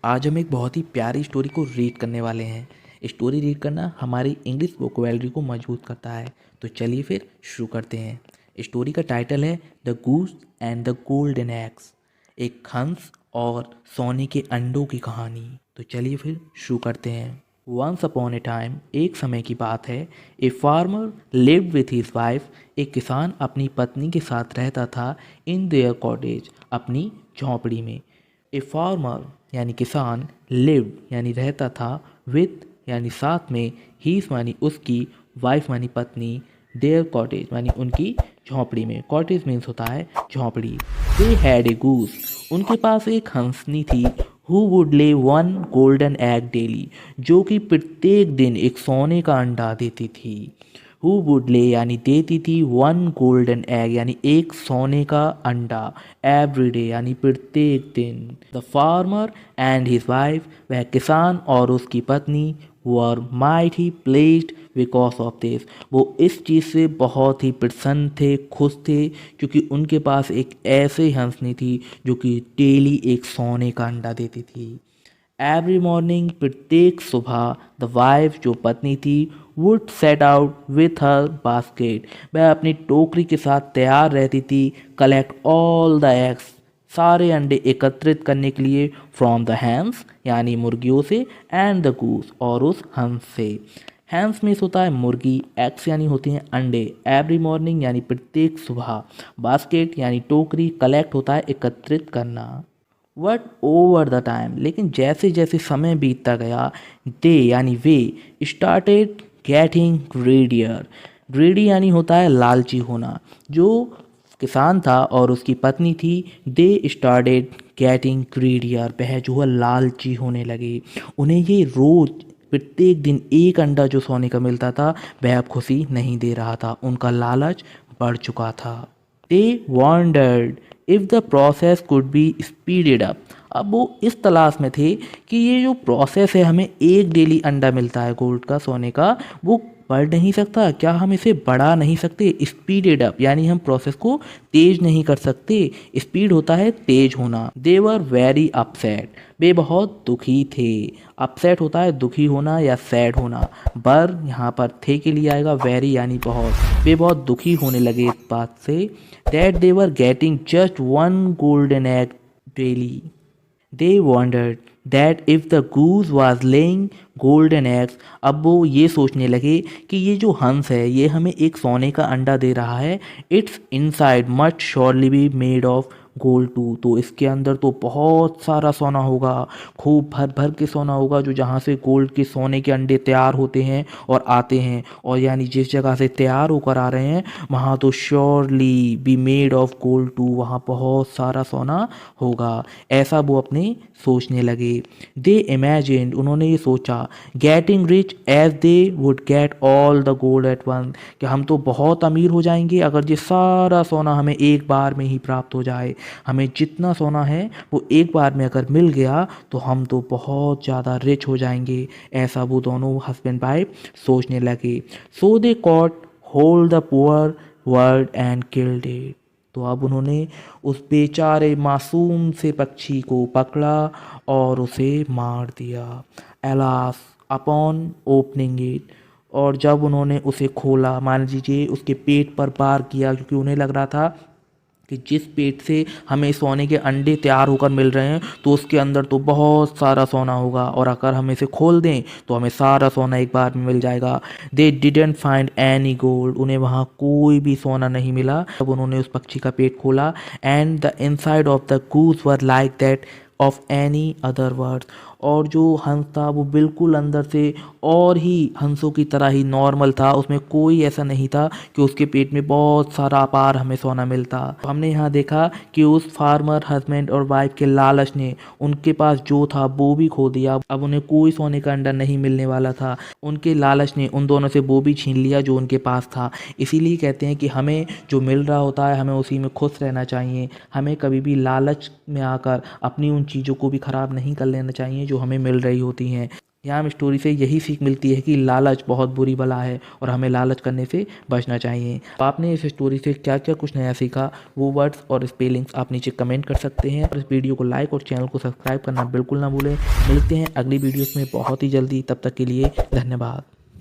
आज हम एक बहुत ही प्यारी स्टोरी को रीड करने वाले हैं। स्टोरी रीड करना हमारी इंग्लिश वोकैबुलरी को मजबूत करता है। तो चलिए फिर शुरू करते हैं। स्टोरी का टाइटल है the goose and the golden eggs, एक हंस और सोने के अंडों की कहानी। तो चलिए फिर शुरू करते हैं। वंस अपॉन ए टाइम, एक समय की बात है, a farmer lived with his wife, एक किसान अपनी पत्नी के साथ रहता था इन देयर कॉटेज, अपनी झोंपड़ी में। ए फार्मर यानी किसान, लिव्ड यानी रहता था, विथ यानी साथ में, हीज मानी उसकी, वाइफ मानी पत्नी, देयर कॉटेज मानी उनकी झोंपड़ी में। कॉटेज मीन्स होता है झोंपड़ी। दे हैड ए गूस, उनके पास एक हंसनी थी, हु वुड ले वन गोल्डन एग डेली, जो कि प्रत्येक दिन एक सोने का अंडा देती थी। हु वुड ले यानी देती थी, वन गोल्डन एग यानी एक सोने का अंडा, एवरी डे यानी प्रत्येक दिन। The farmer and his wife, वह किसान और उसकी पत्नी, were mighty pleased because of this, वो इस चीज़ से बहुत ही प्रसन्न थे, खुश थे, क्योंकि उनके पास एक ऐसे हंसनी थी जो कि डेली एक सोने का अंडा देती थी। एवरी मॉर्निंग, प्रत्येक सुबह, द वाइफ जो पत्नी थी, would set out with her basket, वह अपनी टोकरी के साथ तैयार रहती थी, कलेक्ट ऑल द एग्स, सारे अंडे एकत्रित करने के लिए, फ्रॉम द हैंस यानी मुर्गियों से, एंड द गूस और उस हंस से। हैंस मीन्स होता है मुर्गी, एग्स यानी होते हैं अंडे, एवरी मॉर्निंग यानी प्रत्येक सुबह, बास्केट यानी टोकरी, कलेक्ट होता है एकत्रित करना। वट ओवर द टाइम, लेकिन जैसे जैसे समय बीतता गया, दे यानी वे, स्टार्टेड गेटिंग ग्रीडियर, ग्रीडी यानी होता है लालची होना। जो किसान था और उसकी पत्नी थी, दे स्टार्टेड गेटिंग ग्रीडियर, वह जो है लालची होने लगे। उन्हें ये रोज प्रत्येक दिन एक अंडा जो सोने का मिलता था, वह अब खुशी नहीं दे रहा था, उनका लालच बढ़ चुका था। They wondered if the process could be speeded up, अब वो इस तलाश में थे कि ये जो प्रोसेस है, हमें एक डेली अंडा मिलता है गोल्ड का, सोने का, वो बढ़ नहीं सकता क्या? हम इसे बढ़ा नहीं सकते? स्पीडेड अप यानी हम प्रोसेस को तेज नहीं कर सकते। स्पीड होता है तेज होना। दे वर वेरी अपसेट, वे बहुत दुखी थे। अपसेट होता है दुखी होना या सैड होना। बर यहाँ पर थे के लिए आएगा, वेरी यानी बहुत। वे बहुत दुखी होने लगे इस बात से, that they were getting just one golden egg daily. They wondered that if the goose was laying golden eggs, अब वो ये सोचने लगे कि ये जो हंस है, ये हमें एक सोने का अंडा दे रहा है, it's inside must surely be made of gold too, तो इसके अंदर तो बहुत सारा सोना होगा, खूब भर भर के सोना होगा, जो जहाँ से गोल्ड के सोने के अंडे तैयार होते हैं और आते हैं, और यानी जिस जगह से तैयार होकर आ रहे हैं, वहाँ तो surely be made of gold too, वहाँ बहुत सारा सोना होगा। ऐसा वो अपने सोचने लगे। दे इमेजिन्ड, उन्होंने ये सोचा, getting rich as they would get all the gold at once, कि हम तो बहुत अमीर हो जाएंगे अगर ये सारा सोना हमें एक बार में ही प्राप्त हो जाए। हमें जितना सोना है वो एक बार में अगर मिल गया तो हम तो बहुत ज़्यादा रिच हो जाएंगे। ऐसा वो दोनों हस्बैंड वाइफ सोचने लगे। So they caught hold the poor bird and killed it, तो अब उन्होंने उस बेचारे मासूम से पक्षी को पकड़ा और उसे मार दिया। एलास अपॉन ओपनिंग इट, और जब उन्होंने उसे खोला, मान लीजिए उसके पेट पर वार किया, क्योंकि उन्हें लग रहा था कि जिस पेट से हमें सोने के अंडे तैयार होकर मिल रहे हैं, तो उसके अंदर तो बहुत सारा सोना होगा, और अगर हम इसे खोल दें तो हमें सारा सोना एक बार में मिल जाएगा। They didn't find any gold, उन्हें वहाँ कोई भी सोना नहीं मिला। जब उन्होंने उस पक्षी का पेट खोला, and the inside of the goose were like that of any other words, और जो हंस था वो बिल्कुल अंदर से और ही हंसों की तरह ही नॉर्मल था, उसमें कोई ऐसा नहीं था कि उसके पेट में बहुत सारा अपार हमें सोना मिलता। हमने यहाँ देखा कि उस फार्मर हस्बैंड और वाइफ के लालच ने उनके पास जो था वो भी खो दिया। अब उन्हें कोई सोने का अंडा नहीं मिलने वाला था, उनके लालच ने उन दोनों से वो भी छीन लिया जो उनके पास था। इसीलिए कहते हैं कि हमें जो मिल रहा होता है, हमें उसी में खुश रहना चाहिए। हमें कभी भी लालच में आकर अपनी उन चीज़ों को भी ख़राब नहीं कर लेना चाहिए जो हमें मिल रही होती हैं। यहाँ हमें स्टोरी से यही सीख मिलती है कि लालच बहुत बुरी बला है और हमें लालच करने से बचना चाहिए। तो आपने इस स्टोरी से क्या क्या कुछ नया सीखा, वो वर्ड्स और स्पेलिंग्स आप नीचे कमेंट कर सकते हैं। और इस वीडियो को लाइक और चैनल को सब्सक्राइब करना बिल्कुल ना भूलें। मिलते हैं अगली वीडियोस में बहुत ही जल्दी, तब तक के लिए धन्यवाद।